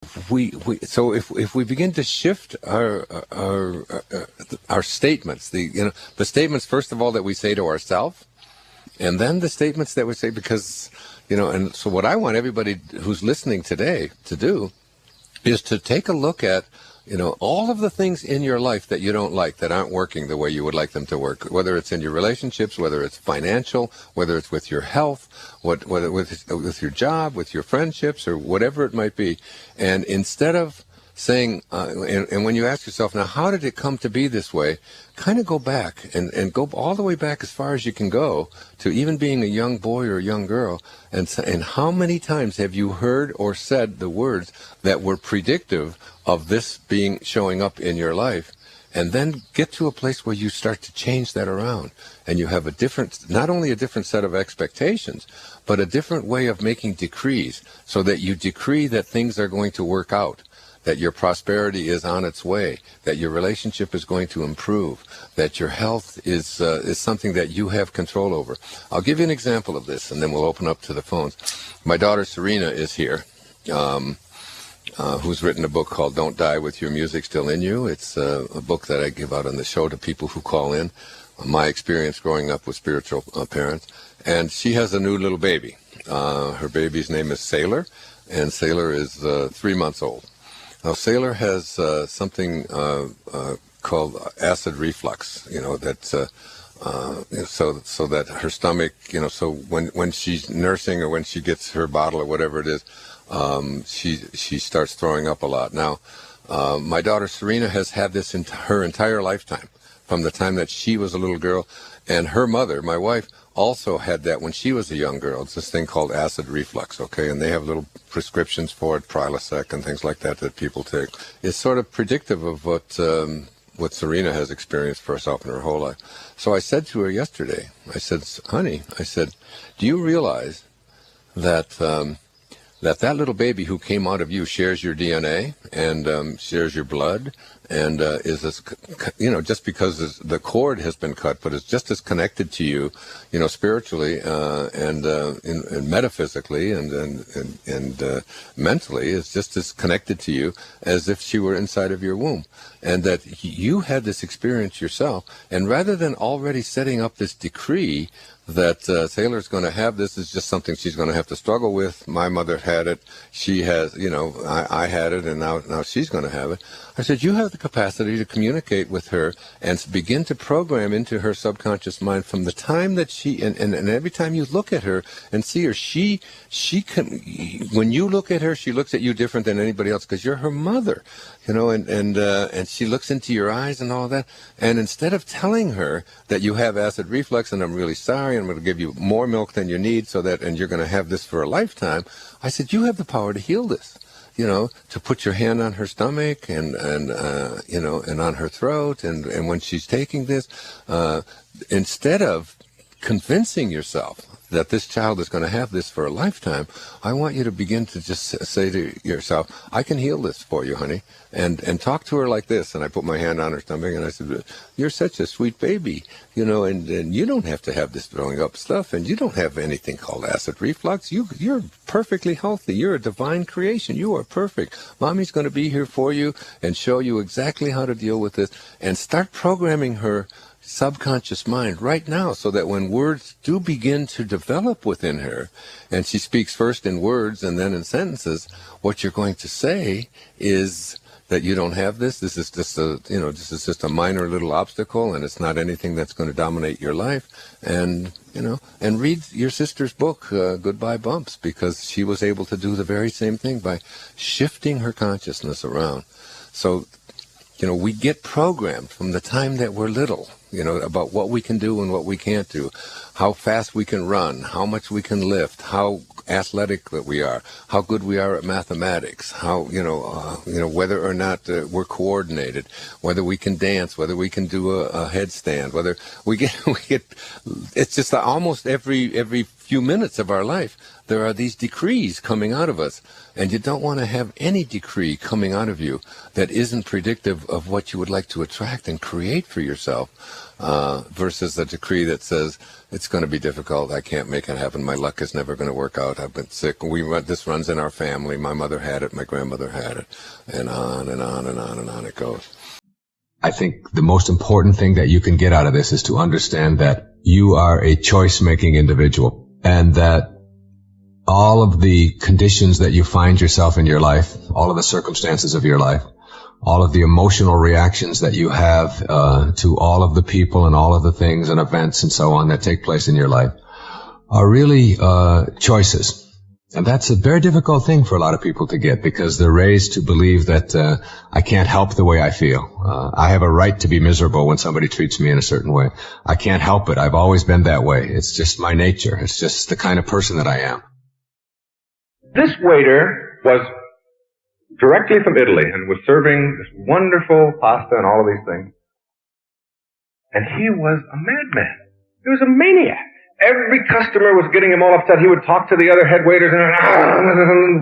So if we begin to shift our statements, the statements first of all that we say to ourselves, and then the statements that we say, because and so what I want everybody who's listening today to do is to take a look at all of the things in your life that you don't like, that aren't working the way you would like them to work, whether it's in your relationships, whether it's financial, whether it's with your health, whether with your job, with your friendships, or whatever it might be. And instead of saying, and when you ask yourself, now, how did it come to be this way? Kind of go back and go all the way back as far as you can go to even being a young boy or a young girl. And how many times have you heard or said the words that were predictive of this showing up in your life? And then get to a place where you start to change that around. And you have not only a different set of expectations, but a different way of making decrees, so that you decree that things are going to work out, that your prosperity is on its way, that your relationship is going to improve, that your health is something that you have control over. I'll give you an example of this, and then we'll open up to the phones. My daughter Serena is here, who's written a book called Don't Die With Your Music Still In You. It's a book that I give out on the show to people who call in, my experience growing up with spiritual parents. And she has a new little baby. Her baby's name is Sailor, and Sailor is 3 months old. Now, Sailor has something called acid reflux, so that her stomach, so when she's nursing or when she gets her bottle or whatever it is, she starts throwing up a lot. Now, my daughter Serena has had this her entire lifetime, from the time that she was a little girl, and her mother, my wife, also had that when she was a young girl. It's this thing called acid reflux, okay? And they have little prescriptions for it, Prilosec and things like that people take. It's sort of predictive of what Serena has experienced for herself in her whole life. So I said to her yesterday, I said, honey, do you realize that that little baby who came out of you shares your DNA and shares your blood, and is as, just because the cord has been cut, but is just as connected to you, spiritually and metaphysically and mentally, is just as connected to you as if she were inside of your womb, and that you had this experience yourself. And rather than already setting up this decree that Sailor's going to have this, is just something she's going to have to struggle with. My mother had it. She has, I had it, and now she's going to have it. I said, you have the capacity to communicate with her and begin to program into her subconscious mind from the time that she, and every time you look at her and see her, she can, when you look at her, she looks at you different than anybody else, because you're her mother, and she looks into your eyes and all that. And instead of telling her that you have acid reflux and I'm really sorry, I'm going to give you more milk than you need and you're going to have this for a lifetime, I said, you have the power to heal this. To put your hand on her stomach and on her throat, and when she's taking this, instead of convincing yourself that this child is going to have this for a lifetime, I want you to begin to just say to yourself, I can heal this for you, honey, and talk to her like this. And I put my hand on her stomach and I said, you're such a sweet baby, and you don't have to have this throwing up stuff, and you don't have anything called acid reflux. You're perfectly healthy. You're a divine creation. You are perfect. Mommy's going to be here for you and show you exactly how to deal with this, and start programming her subconscious mind right now, so that when words do begin to develop within her, and she speaks first in words and then in sentences, what you're going to say is that you don't have this. This is just a minor little obstacle, and it's not anything that's going to dominate your life. And and read your sister's book, Goodbye Bumps, because she was able to do the very same thing by shifting her consciousness around. So we get programmed from the time that we're little, about what we can do and what we can't do, how fast we can run, how much we can lift, how athletic that we are, how good we are at mathematics, how, whether or not we're coordinated, whether we can dance, whether we can do a headstand, whether we get, it's just almost every few minutes of our life, there are these decrees coming out of us. And you don't want to have any decree coming out of you that isn't predictive of what you would like to attract and create for yourself, versus a decree that says, it's going to be difficult, I can't make it happen, my luck is never going to work out, I've been sick, this runs in our family, my mother had it, my grandmother had it, and on and on and on and on it goes. I think the most important thing that you can get out of this is to understand that you are a choice-making individual, and that all of the conditions that you find yourself in your life, all of the circumstances of your life, all of the emotional reactions that you have to all of the people and all of the things and events and so on that take place in your life are really choices. And that's a very difficult thing for a lot of people to get, because they're raised to believe that I can't help the way I feel. I have a right to be miserable when somebody treats me in a certain way. I can't help it. I've always been that way. It's just my nature. It's just the kind of person that I am. This waiter was directly from Italy and was serving this wonderful pasta and all of these things. And he was a madman. He was a maniac. Every customer was getting him all upset. He would talk to the other head waiters and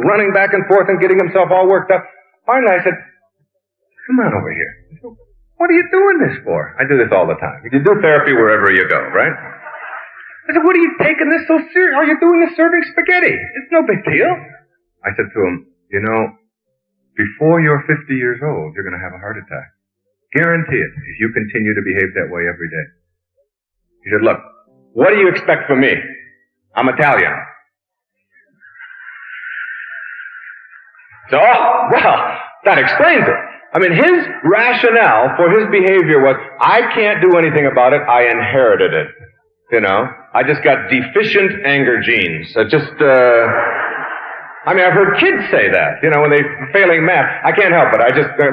running back and forth and getting himself all worked up. Finally, I said, come on over here. He said, what are you doing this for? I do this all the time. You do therapy wherever you go, right? I said, what are you taking this so serious? All you're doing is serving spaghetti. It's no big deal. I said to him, you know, before you're 50 years old, you're going to have a heart attack. Guarantee it, if you continue to behave that way every day. He said, look, what do you expect from me? I'm Italian. So, well, that explains it. I mean, his rationale for his behavior was, I can't do anything about it, I inherited it. You know, I just got deficient anger genes. I mean, I've heard kids say that, you know, when they're failing math. I can't help it.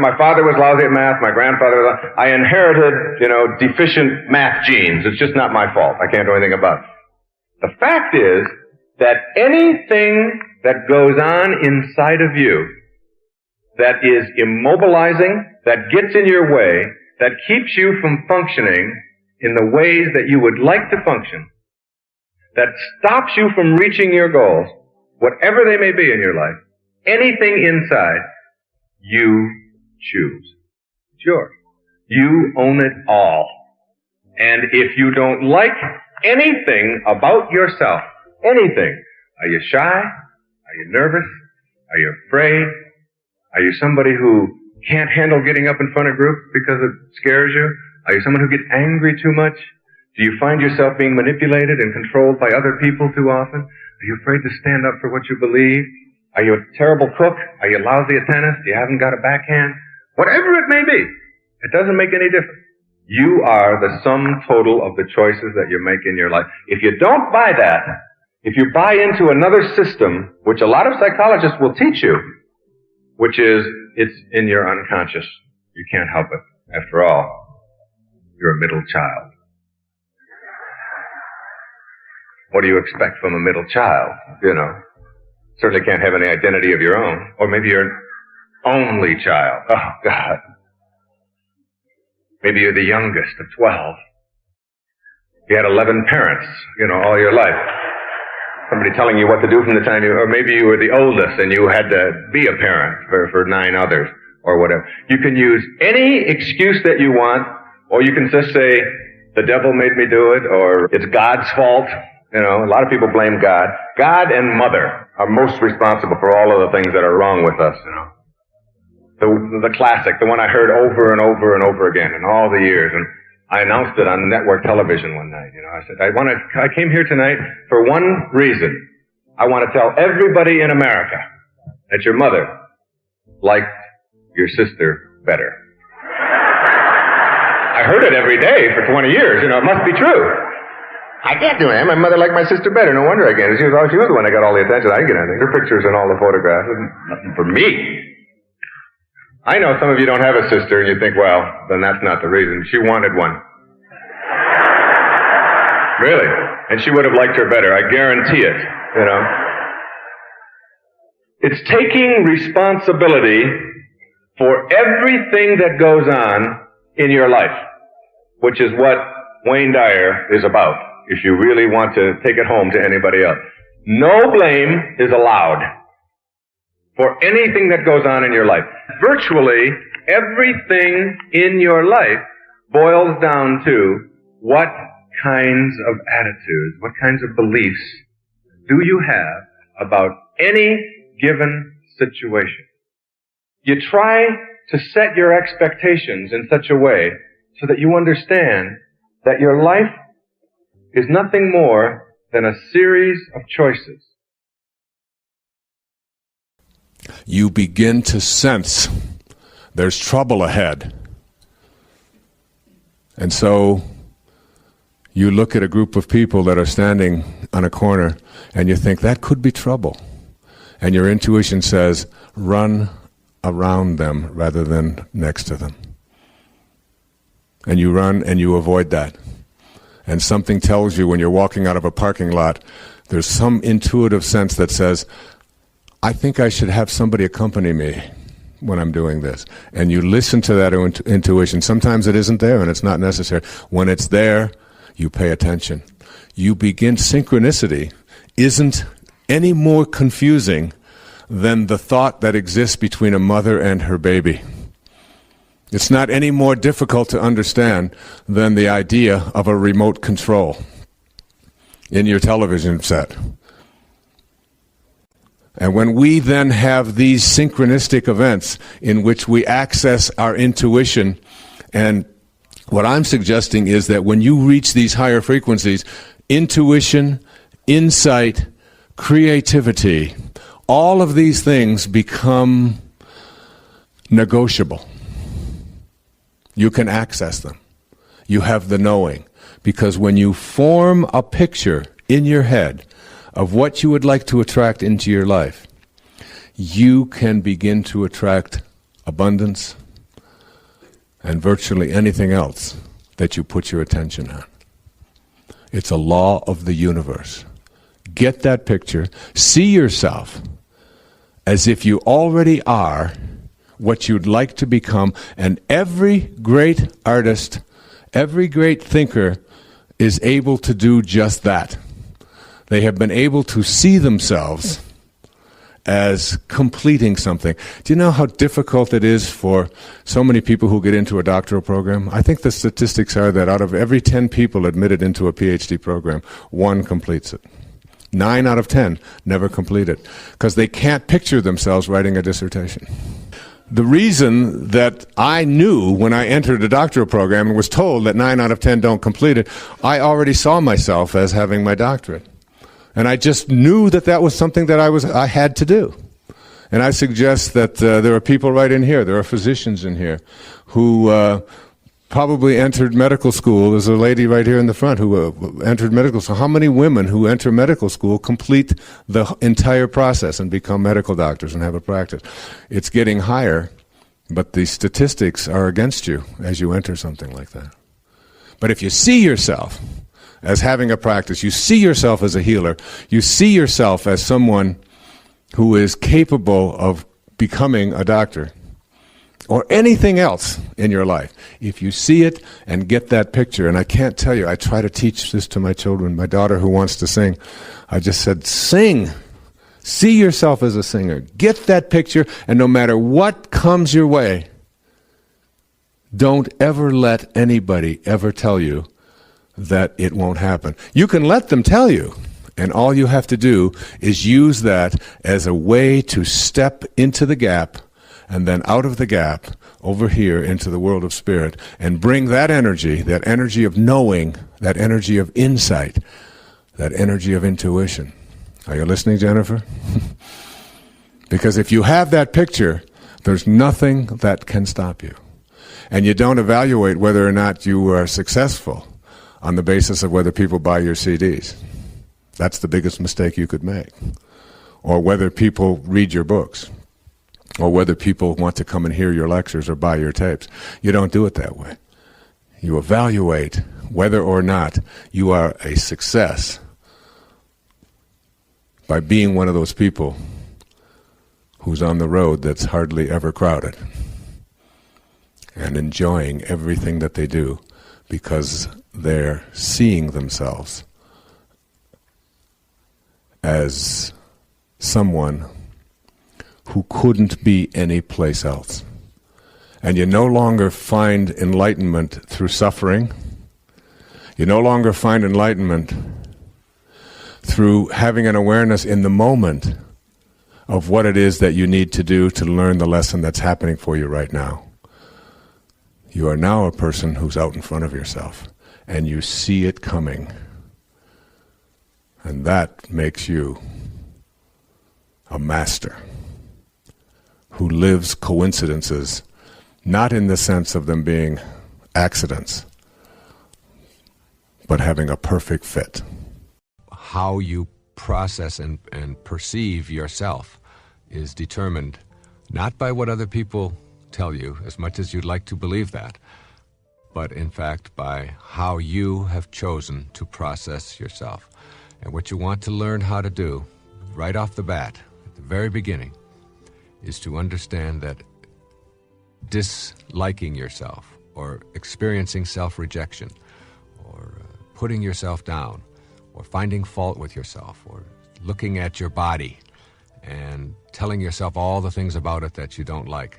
My father was lousy at math, my grandfather was, I inherited, you know, deficient math genes. It's just not my fault. I can't do anything about it. The fact is that anything that goes on inside of you that is immobilizing, that gets in your way, that keeps you from functioning in the ways that you would like to function, that stops you from reaching your goals, whatever they may be in your life, anything inside, you choose. It's yours. You own it all. And if you don't like anything about yourself, anything, are you shy? Are you nervous? Are you afraid? Are you somebody who can't handle getting up in front of groups because it scares you? Are you someone who gets angry too much? Do you find yourself being manipulated and controlled by other people too often? Are you afraid to stand up for what you believe? Are you a terrible cook? Are you lousy at tennis? You haven't got a backhand? Whatever it may be, it doesn't make any difference. You are the sum total of the choices that you make in your life. If you don't buy that, if you buy into another system, which a lot of psychologists will teach you, which is, it's in your unconscious. You can't help it. After all, you're a middle child. What do you expect from a middle child? You know, certainly can't have any identity of your own. Or maybe you're an only child. Oh, God. Maybe you're the youngest of 12. You had 11 parents, you know, all your life. Somebody telling you what to do from the time or maybe you were the oldest and you had to be a parent for 9 others or whatever. You can use any excuse that you want, or you can just say, the devil made me do it, or it's God's fault. You know, a lot of people blame God. God and Mother are most responsible for all of the things that are wrong with us, you know. The classic, the one I heard over and over and over again in all the years, and I announced it on network television one night, you know. I said, I came here tonight for one reason. I want to tell everybody in America that your mother liked your sister better. I heard it every day for 20 years, you know, it must be true. I can't do it. My mother liked my sister better. No wonder I can't. She was the one that got all the attention. I didn't get anything. Her pictures and all the photographs. Nothing for me. I know some of you don't have a sister and you think, well, then that's not the reason. She wanted one. Really. And she would have liked her better. I guarantee it. You know. It's taking responsibility for everything that goes on in your life, which is what Wayne Dyer is about. if you really want to take it home to anybody else. No blame is allowed for anything that goes on in your life. Virtually everything in your life boils down to what kinds of attitudes, what kinds of beliefs do you have about any given situation. You try to set your expectations in such a way so that you understand that your life is nothing more than a series of choices. You begin to sense there's trouble ahead. And so you look at a group of people that are standing on a corner and you think that could be trouble. And your intuition says, run around them rather than next to them. And you run and you avoid that. And something tells you when you're walking out of a parking lot, there's some intuitive sense that says, I think I should have somebody accompany me when I'm doing this. And you listen to that intuition. Sometimes it isn't there and it's not necessary. When it's there, you pay attention. You begin, synchronicity isn't any more confusing than the thought that exists between a mother and her baby. It's not any more difficult to understand than the idea of a remote control in your television set. And when we then have these synchronistic events in which we access our intuition, and what I'm suggesting is that when you reach these higher frequencies, intuition, insight, creativity, all of these things become negotiable. You can access them. You have the knowing. Because when you form a picture in your head of what you would like to attract into your life, you can begin to attract abundance and virtually anything else that you put your attention on. It's a law of the universe. Get that picture. See yourself as if you already are what you'd like to become. And every great artist, every great thinker is able to do just that. They have been able to see themselves as completing something. Do you know how difficult it is for so many people who get into a doctoral program? I think the statistics are that out of every 10 people admitted into a PhD program, 1 completes it. 9 out of 10 never complete it because they can't picture themselves writing a dissertation. The reason that I knew when I entered a doctoral program and was told that 9 out of 10 don't complete it, I already saw myself as having my doctorate. And I just knew that that was something that I had to do. And I suggest that there are people right in here, there are physicians in here, who probably entered medical school. There's a lady right here in the front who entered medical school. How many women who enter medical school complete the entire process and become medical doctors and have a practice? It's getting higher, but the statistics are against you as you enter something like that. But if you see yourself as having a practice, you see yourself as a healer, you see yourself as someone who is capable of becoming a doctor, or anything else in your life, if you see it and get that picture, and I can't tell you, I try to teach this to my children, my daughter who wants to sing, I just said, sing. See yourself as a singer. Get that picture, and no matter what comes your way, don't ever let anybody ever tell you that it won't happen. You can let them tell you, and all you have to do is use that as a way to step into the gap and then out of the gap over here into the world of spirit and bring that energy of knowing, that energy of insight, that energy of intuition. Are you listening, Jennifer? Because if you have that picture, there's nothing that can stop you. And you don't evaluate whether or not you are successful on the basis of whether people buy your CDs. That's the biggest mistake you could make. Or whether people read your books. Or whether people want to come and hear your lectures or buy your tapes. You don't do it that way. You evaluate whether or not you are a success by being one of those people who's on the road that's hardly ever crowded and enjoying everything that they do because they're seeing themselves as someone who couldn't be any place else. And you no longer find enlightenment through suffering. You no longer find enlightenment through having an awareness in the moment of what it is that you need to do to learn the lesson that's happening for you right now. You are now a person who's out in front of yourself, and you see it coming. And that makes you a master who lives coincidences, not in the sense of them being accidents, but having a perfect fit. How you process and perceive yourself is determined not by what other people tell you, as much as you'd like to believe that, but in fact by how you have chosen to process yourself. And what you want to learn how to do right off the bat, at the very beginning, is to understand that disliking yourself or experiencing self-rejection or putting yourself down or finding fault with yourself or looking at your body and telling yourself all the things about it that you don't like.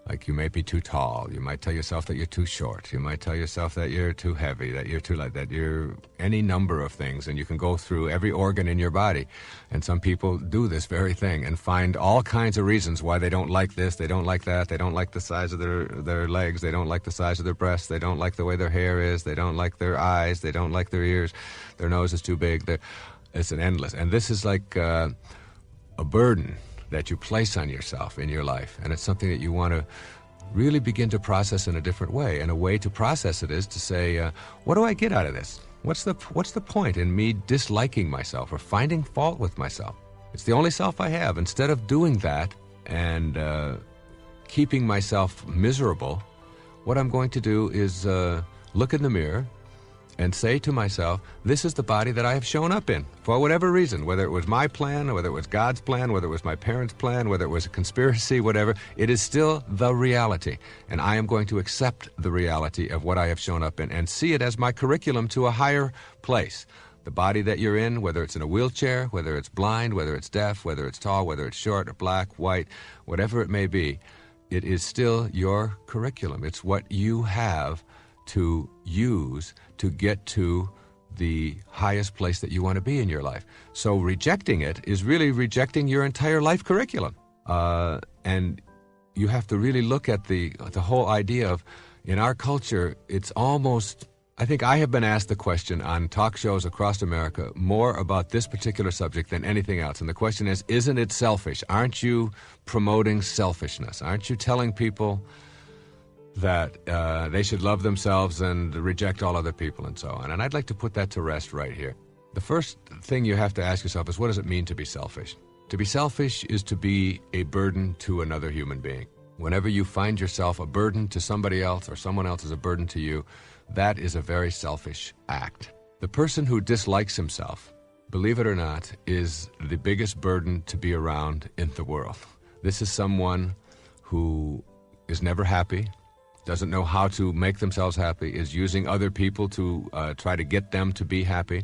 Like you may be too tall, you might tell yourself that you're too short, you might tell yourself that you're too heavy, that you're too light, that you're any number of things, and you can go through every organ in your body. And some people do this very thing and find all kinds of reasons why they don't like this, they don't like that, they don't like the size of their legs, they don't like the size of their breasts, they don't like the way their hair is, they don't like their eyes, they don't like their ears, their nose is too big. It's an endless. And this is like a burden that you place on yourself in your life, and it's something that you want to really begin to process in a different way. And a way to process it is to say, what do I get out of this? What's the point in me disliking myself or finding fault with myself? It's the only self I have. Instead of doing that and keeping myself miserable, what I'm going to do is look in the mirror and say to myself, this is the body that I have shown up in, for whatever reason, whether it was my plan, or whether it was God's plan, whether it was my parents' plan, whether it was a conspiracy, whatever, it is still the reality. And I am going to accept the reality of what I have shown up in and see it as my curriculum to a higher place. The body that you're in, whether it's in a wheelchair, whether it's blind, whether it's deaf, whether it's tall, whether it's short or black, white, whatever it may be, it is still your curriculum. It's what you have to use to get to the highest place that you want to be in your life. So rejecting it is really rejecting your entire life curriculum. And you have to really look at the whole idea of, in our culture, it's almost, I think I have been asked the question on talk shows across America more about this particular subject than anything else. And the question is, isn't it selfish? Aren't you promoting selfishness? Aren't you telling people that they should love themselves and reject all other people and so on? And I'd like to put that to rest right here. The first thing you have to ask yourself is, what does it mean to be selfish? To be selfish is to be a burden to another human being. Whenever you find yourself a burden to somebody else or someone else is a burden to you, that is a very selfish act. The person who dislikes himself, believe it or not, is the biggest burden to be around in the world. This is someone who is never happy, doesn't know how to make themselves happy, is using other people to try to get them to be happy,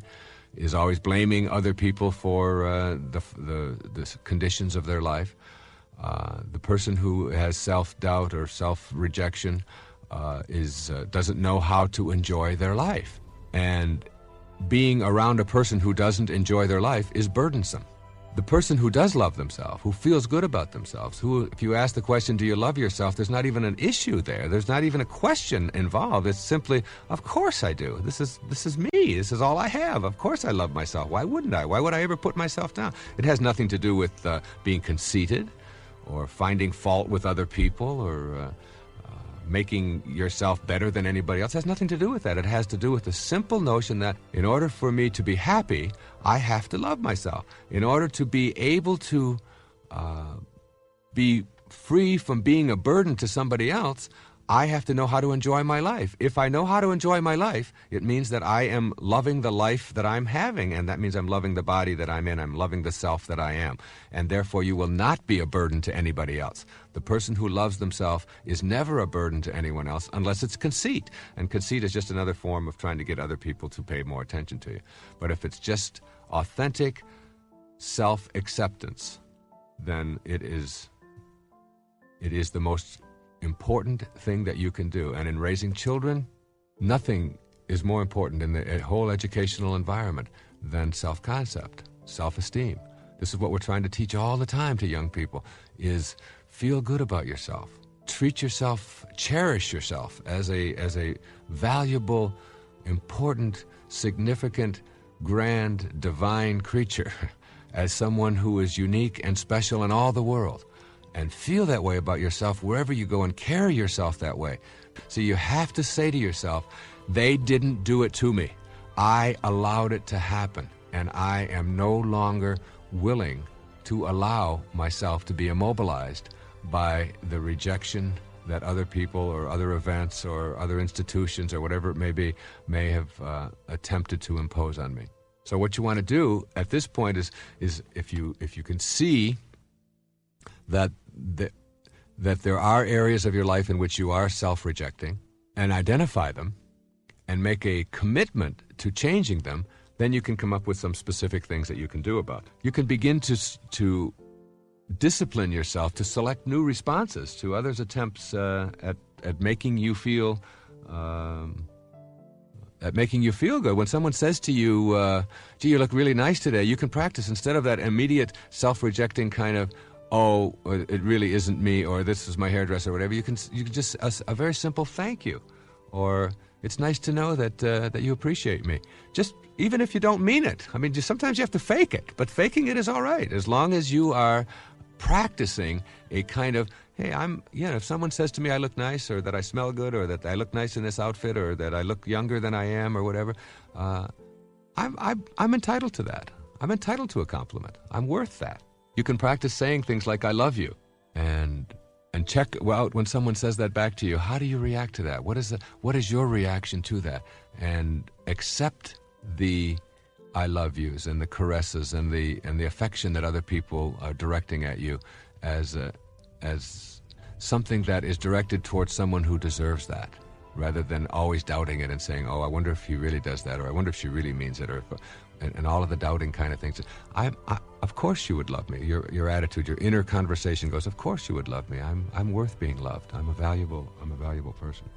is always blaming other people for the conditions of their life. The person who has self-doubt or self-rejection doesn't know how to enjoy their life. And being around a person who doesn't enjoy their life is burdensome. The person who does love themselves, who feels good about themselves, who, if you ask the question, do you love yourself, there's not even an issue there. There's not even a question involved. It's simply, of course I do. This is me. This is all I have. Of course I love myself. Why wouldn't I? Why would I ever put myself down? It has nothing to do with being conceited or finding fault with other people or making yourself better than anybody else. It has nothing to do with that. It has to do with the simple notion that in order for me to be happy, I have to love myself. In order to be able to be free from being a burden to somebody else, I have to know how to enjoy my life. If I know how to enjoy my life, it means that I am loving the life that I'm having, and that means I'm loving the body that I'm in. I'm loving the self that I am. And therefore, you will not be a burden to anybody else. The person who loves themselves is never a burden to anyone else unless it's conceit. And conceit is just another form of trying to get other people to pay more attention to you. But if it's just authentic, self-acceptance, then it is the most important thing that you can do. And in raising children, nothing is more important in the whole educational environment than self-concept, self-esteem. This is what we're trying to teach all the time to young people, is feel good about yourself. Treat yourself, cherish yourself as a valuable, important, significant, grand, divine creature, as someone who is unique and special in all the world. And feel that way about yourself wherever you go, and carry yourself that way. So you have to say to yourself, they didn't do it to me. I allowed it to happen, and I am no longer willing to allow myself to be immobilized by the rejection that other people or other events or other institutions or whatever it may be may have attempted to impose on me. So what you want to do at this point is if you can see that there are areas of your life in which you are self-rejecting, and identify them and make a commitment to changing them, then you can come up with some specific things that you can do about it. You can begin to discipline yourself to select new responses to others' attempts at making you feel good. When someone says to you, gee, you look really nice today, you can practice, instead of that immediate self-rejecting kind of, oh, it really isn't me, or this is my hairdresser, or whatever, you can just, a very simple thank you, or it's nice to know that you appreciate me. Just, even if you don't mean it. I mean, just sometimes you have to fake it, but faking it is all right, as long as you are practicing a kind of, hey, if someone says to me I look nice, or that I smell good, or that I look nice in this outfit, or that I look younger than I am, or whatever, I'm entitled to that. I'm entitled to a compliment. I'm worth that. You can practice saying things like, I love you, and check out when someone says that back to you, how do you react to that? What is your reaction to that? And accept the I love yous and the caresses and the affection that other people are directing at you as something that is directed towards someone who deserves that, rather than always doubting it and saying, oh, I wonder if he really does that, or I wonder if she really means it, or and all of the doubting kind of things. Of course you would love me. Your attitude, your inner conversation goes, of course you would love me. I'm worth being loved. I'm a valuable person.